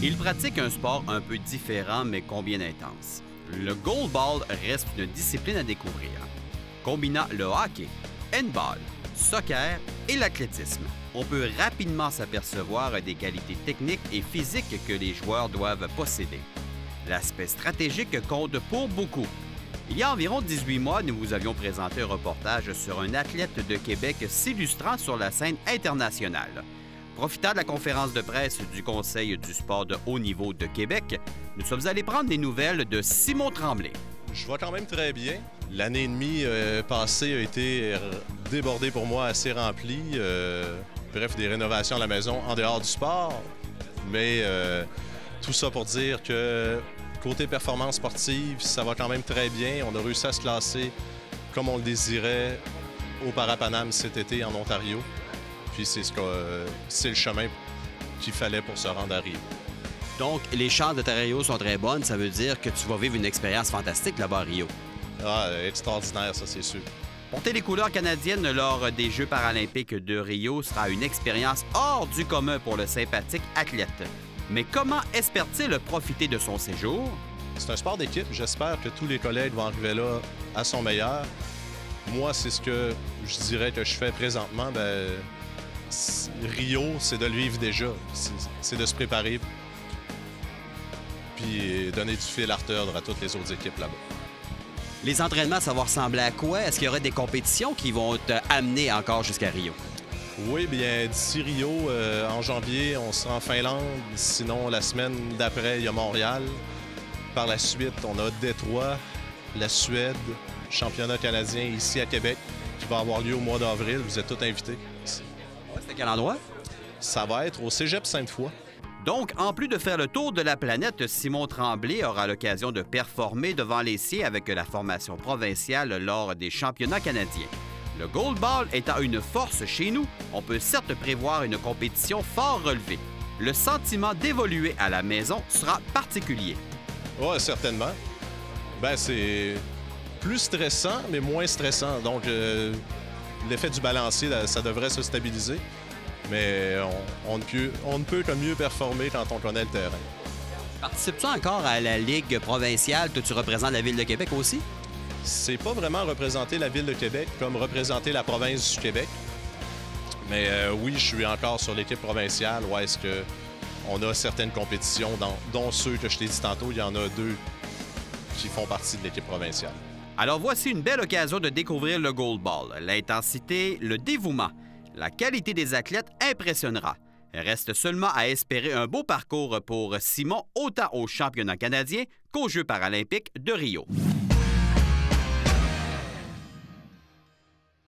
Il pratique un sport un peu différent mais combien intense. Le goalball reste une discipline à découvrir. Combinant le hockey, handball, soccer et l'athlétisme, on peut rapidement s'apercevoir des qualités techniques et physiques que les joueurs doivent posséder. L'aspect stratégique compte pour beaucoup. Il y a environ 18 mois, nous vous avions présenté un reportage sur un athlète de Québec s'illustrant sur la scène internationale. Profitant de la conférence de presse du Conseil du sport de haut niveau de Québec, nous sommes allés prendre des nouvelles de Simon Tremblay. Je vais quand même très bien. L'année et demie passée a été débordée pour moi, assez remplie. Bref, des rénovations à la maison en dehors du sport. Mais tout ça pour dire que côté performance sportive, ça va quand même très bien. On a réussi à se classer comme on le désirait au Parapanam cet été en Ontario. Puis c'est le chemin qu'il fallait pour se rendre à Rio. Donc, les chances de Rio sont très bonnes. Ça veut dire que tu vas vivre une expérience fantastique là-bas à Rio. Ah, extraordinaire, ça, c'est sûr. Porter les couleurs canadiennes lors des Jeux paralympiques de Rio sera une expérience hors du commun pour le sympathique athlète. Mais comment espère-t-il profiter de son séjour? C'est un sport d'équipe. J'espère que tous les collègues vont arriver là à son meilleur. Moi, c'est ce que je dirais que je fais présentement. Rio, c'est de le vivre déjà. C'est de se préparer puis donner du fil à retordre à toutes les autres équipes là-bas. Les entraînements, ça va ressembler à quoi? Est-ce qu'il y aurait des compétitions qui vont te amener encore jusqu'à Rio? Oui, bien, d'ici Rio, en janvier, on sera en Finlande. Sinon, la semaine d'après, il y a Montréal. Par la suite, on a Détroit, la Suède, championnat canadien ici à Québec, qui va avoir lieu au mois d'avril. Vous êtes tous invités. C'est à quel endroit? Ça va être au Cégep Sainte-Foy. Donc, en plus de faire le tour de la planète, Simon Tremblay aura l'occasion de performer devant les siens avec la formation provinciale lors des championnats canadiens. Le goalball étant une force chez nous, on peut certes prévoir une compétition fort relevée. Le sentiment d'évoluer à la maison sera particulier. Oui, certainement. C'est plus stressant, mais moins stressant. Donc, l'effet du balancier, ça devrait se stabiliser. Mais on ne peut que mieux performer quand on connaît le terrain. Participes-tu encore à la Ligue provinciale? Tu représentes la Ville de Québec aussi? C'est pas vraiment représenter la Ville de Québec comme représenter la province du Québec. Mais oui, je suis encore sur l'équipe provinciale où est-ce qu'on a certaines compétitions, dont ceux que je t'ai dit tantôt, il y en a 2 qui font partie de l'équipe provinciale. Alors voici une belle occasion de découvrir le goalball. L'intensité, le dévouement. La qualité des athlètes impressionnera. Reste seulement à espérer un beau parcours pour Simon, autant aux championnats canadiens qu'aux Jeux paralympiques de Rio.